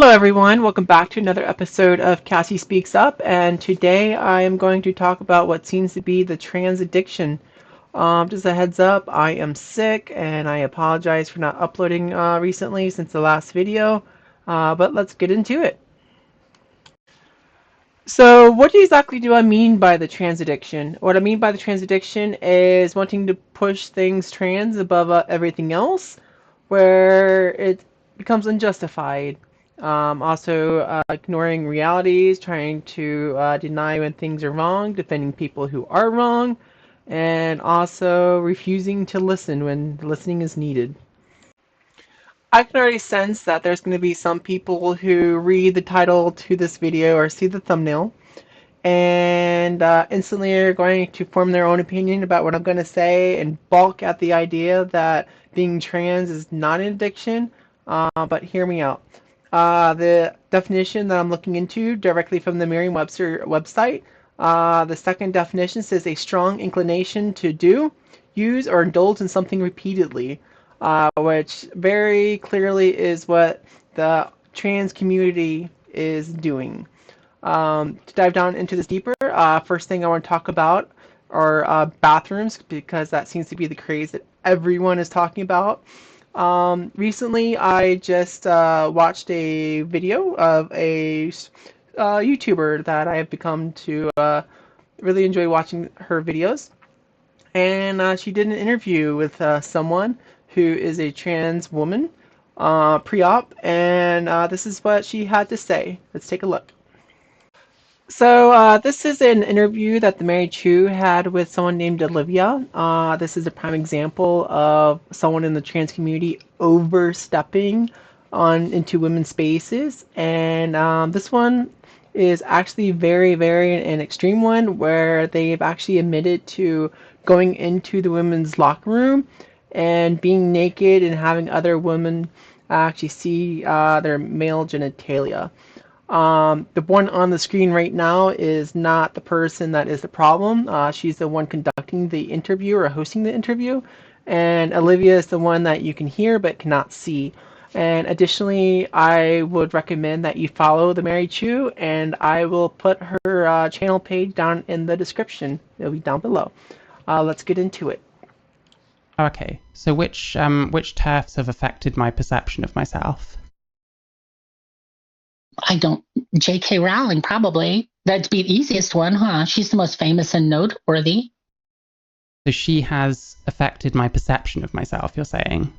Hello, everyone. Welcome back to another episode of Cassie Speaks Up. And today I am going to talk about what seems to be the trans addiction. Just a heads up, I am sick and I apologize for not uploading recently since the last video. But let's get into it. So, what exactly do I mean by the trans addiction? What I mean by the trans addiction is wanting to push things trans above everything else, where it becomes unjustified. Also, ignoring realities, trying to deny when things are wrong, defending people who are wrong, and also refusing to listen when listening is needed. I can already sense that there's going to be some people who read the title to this video or see the thumbnail and instantly are going to form their own opinion about what I'm going to say and balk at the idea that being trans is not an addiction. But hear me out. The definition that I'm looking into directly from the Merriam-Webster website, the second definition says a strong inclination to do, use, or indulge in something repeatedly, which very clearly is what the trans community is doing. To dive down into this deeper, first thing I want to talk about are bathrooms, because that seems to be the craze that everyone is talking about. Recently, I just watched a video of a YouTuber that I have become to really enjoy watching her videos. And she did an interview with someone who is a trans woman pre-op, and this is what she had to say. Let's take a look. So this is an interview that the Mary Chu had with someone named Olivia. This is a prime example of someone in the trans community overstepping on into women's spaces, and this one is actually very an extreme one where they've actually admitted to going into the women's locker room and being naked and having other women actually see their male genitalia. The one on the screen right now is not the person that is the problem. She's the one conducting the interview or hosting the interview. And Olivia is the one that you can hear but cannot see. And additionally, I would recommend that you follow the Mary Chu, and I will put her channel page down in the description. It'll be down below. Let's get into it. Okay, so which TERFs have affected my perception of myself? I don't. J.K. Rowling, probably. That'd be the easiest one, huh? She's the most famous and noteworthy. So she has affected my perception of myself, you're saying?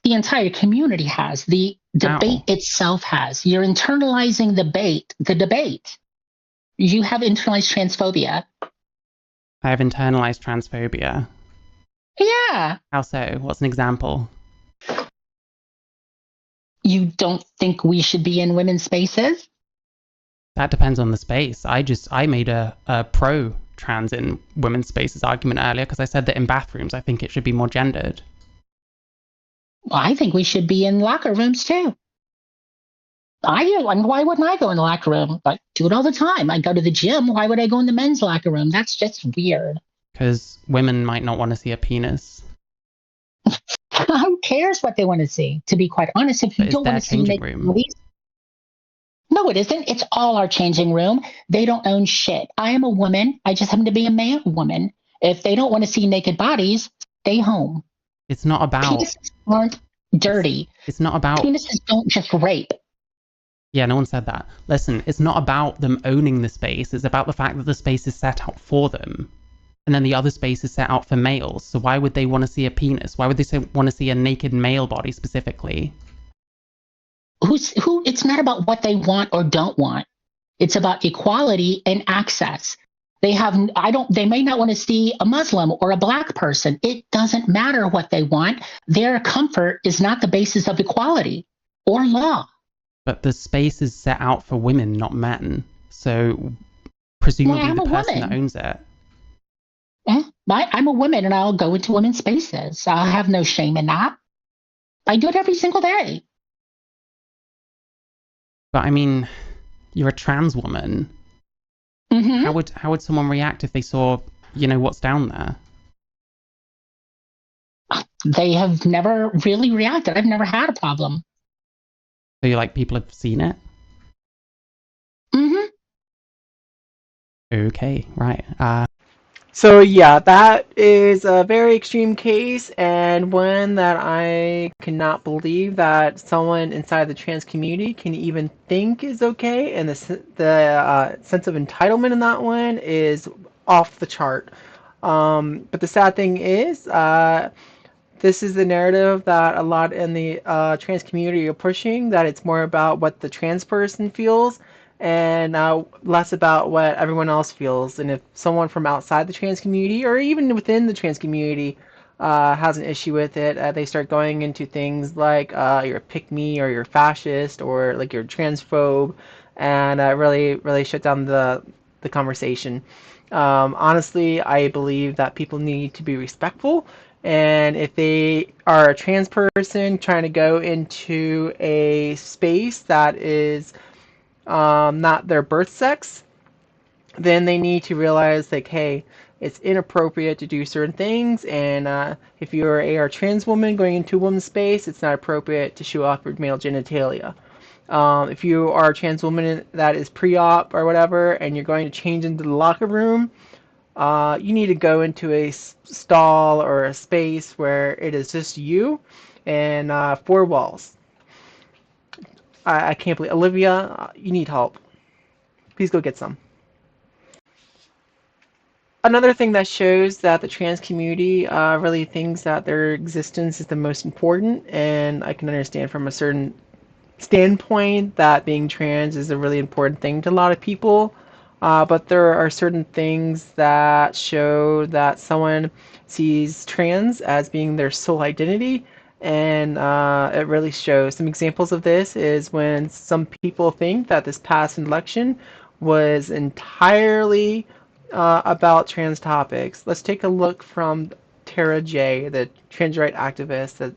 The entire community has. The debate itself has. You're internalizing the debate. You have internalized transphobia. I have internalized transphobia. Yeah. How so? What's an example? You don't think we should be in women's spaces? That depends on the space. I made a pro trans in women's spaces argument earlier because I said that in bathrooms I think it should be more gendered. Well, I think we should be in locker rooms too. Why wouldn't I go in the locker room? I do it all the time. I go to the gym. Why would I go in the men's locker room? That's just weird. Because women might not want to see a penis. Who cares what they want to see? To be quite honest, if you don't want to see naked bodies, no, it isn't. It's all our changing room. They don't own shit. I am a woman. I just happen to be a man woman. If they don't want to see naked bodies, stay home. It's not about. Penises aren't dirty. It's not about. Penises don't just rape. Yeah, no one said that. Listen, it's not about them owning the space. It's about the fact that the space is set out for them. And then the other space is set out for males. So why would they want to see a penis? Why would they want to see a naked male body specifically? It's not about what they want or don't want. It's about equality and access. They may not want to see a Muslim or a black person. It doesn't matter what they want. Their comfort is not the basis of equality or law. But the space is set out for women, not men. So presumably the person that owns it. Yeah, I'm a woman and I'll go into women's spaces. I have no shame in that. I do it every single day. But I mean, you're a trans woman. Mm-hmm. How would someone react if they saw, what's down there? They have never really reacted. I've never had a problem. So you like people have seen it? Mm-hmm. Okay, right. So yeah, that is a very extreme case, and one that I cannot believe that someone inside the trans community can even think is okay, and the sense of entitlement in that one is off the chart. But the sad thing is, this is the narrative that a lot in the trans community are pushing, that it's more about what the trans person feels and less about what everyone else feels. And if someone from outside the trans community or even within the trans community has an issue with it, they start going into things like you're a pick me or you're fascist or like you're transphobe, and really shut down the conversation. Honestly, I believe that people need to be respectful, and if they are a trans person trying to go into a space that is not their birth sex, then they need to realize, like, hey, it's inappropriate to do certain things, and if you're a trans woman going into a woman's space, it's not appropriate to show off your male genitalia. If you are a trans woman that is pre-op or whatever, and you're going to change into the locker room, you need to go into a stall or a space where it is just you and four walls. I can't believe, Olivia, you need help. Please go get some. Another thing that shows that the trans community really thinks that their existence is the most important, and I can understand from a certain standpoint that being trans is a really important thing to a lot of people. But there are certain things that show that someone sees trans as being their sole identity, and it really shows. Some examples of this is when some people think that this past election was entirely about trans topics. Let's take a look from Tara J., the trans right activist that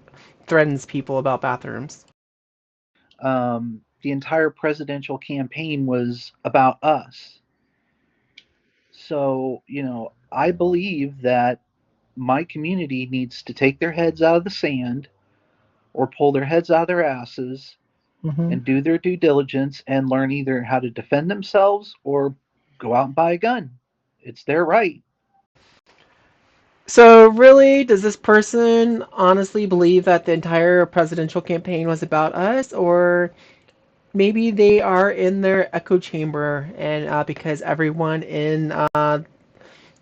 threatens people about bathrooms. The entire presidential campaign was about us. So, I believe that my community needs to take their heads out of the sand or pull their heads out of their asses Mm-hmm. and do their due diligence and learn either how to defend themselves or go out and buy a gun. It's their right. So, really, does this person honestly believe that the entire presidential campaign was about us, or maybe they are in their echo chamber, and because everyone in the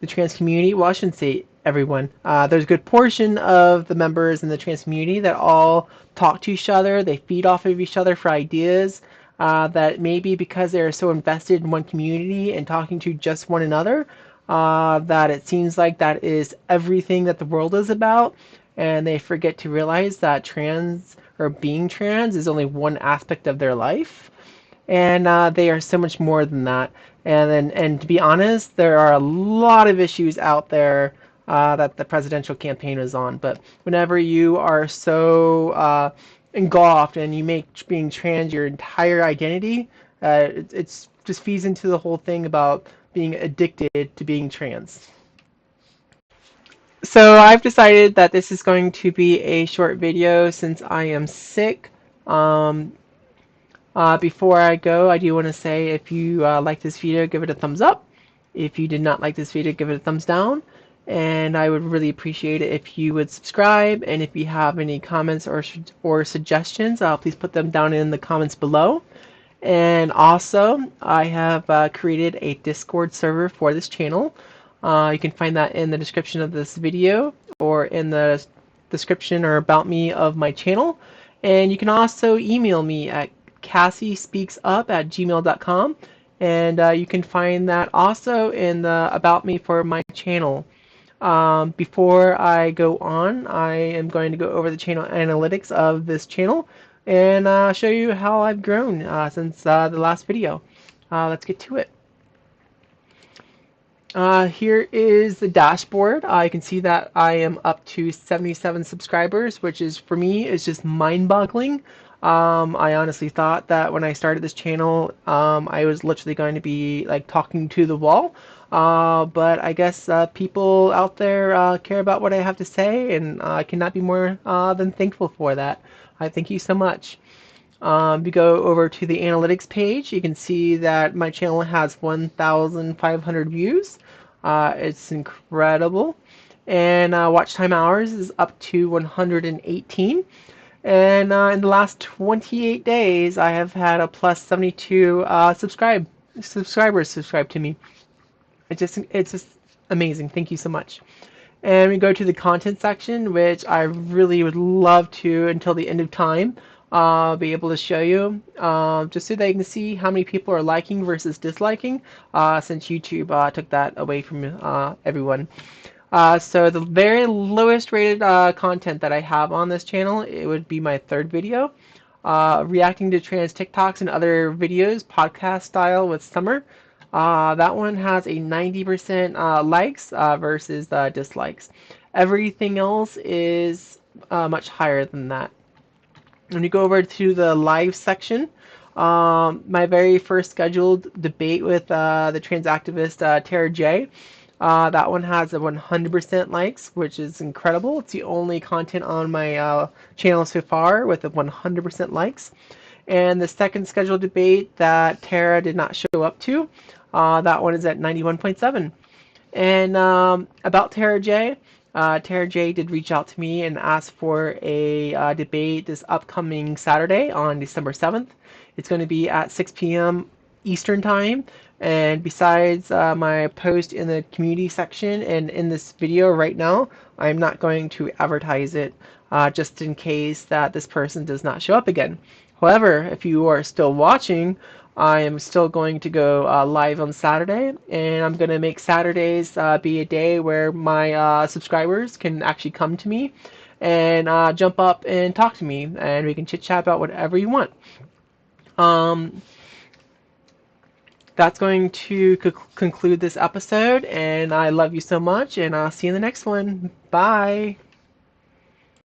trans community, well, I shouldn't say everyone. There's a good portion of the members in the trans community that all talk to each other. They feed off of each other for ideas. That maybe because they're so invested in one community and talking to just one another, that it seems like that is everything that the world is about, and they forget to realize that trans or being trans is only one aspect of their life, and they are so much more than that. And to be honest, there are a lot of issues out there that the presidential campaign was on. But whenever you are so engulfed and you make being trans your entire identity, it's just feeds into the whole thing about being addicted to being trans. So I've decided that this is going to be a short video since I am sick. Um, Before I go, I do want to say if you like this video, give it a thumbs up. If you did not like this video, give it a thumbs down. And I would really appreciate it if you would subscribe. And if you have any comments or suggestions, please put them down in the comments below. And also, I have created a Discord server for this channel. You can find that in the description of this video or in the description or about me of my channel. And you can also email me at cassiespeaksup@gmail.com, and you can find that also in the about me for my channel. Before I go on, I am going to go over the channel analytics of this channel and show you how I've grown since the last video. Let's get to it. Here is the dashboard. You can see that I am up to 77 subscribers, which is, for me, is just mind-boggling. I honestly thought that when I started this channel, I was literally going to be like talking to the wall. But I guess people out there care about what I have to say, and I cannot be more than thankful for that. I thank you so much. If you go over to the analytics page, you can see that my channel has 1,500 views. It's incredible. And watch time hours is up to 118. And in the last 28 days, I have had a plus 72 subscribers subscribe to me. It's just amazing. Thank you so much. And we go to the content section, which I really would love to, until the end of time, be able to show you, just so that you can see how many people are liking versus disliking, since YouTube took that away from everyone. So the very lowest rated content that I have on this channel, it would be my third video, reacting to trans TikToks and other videos, podcast style with Summer. That one has a 90% likes versus dislikes. Everything else is much higher than that. When you go over to the live section, my very first scheduled debate with the trans activist Tara J. That one has a 100% likes, which is incredible. It's the only content on my channel so far with a 100% likes. And the second scheduled debate that Tara did not show up to, that one is at 91.7. And about Tara J. Tara J did reach out to me and ask for a debate this upcoming Saturday on December 7th. It's going to be at 6 p.m. Eastern Time. And besides my post in the community section and in this video right now, I'm not going to advertise it just in case that this person does not show up again. However, if you are still watching, I am still going to go live on Saturday, and I'm going to make Saturdays be a day where my subscribers can actually come to me and jump up and talk to me, and we can chit chat about whatever you want. That's going to conclude this episode, and I love you so much, and I'll see you in the next one. Bye.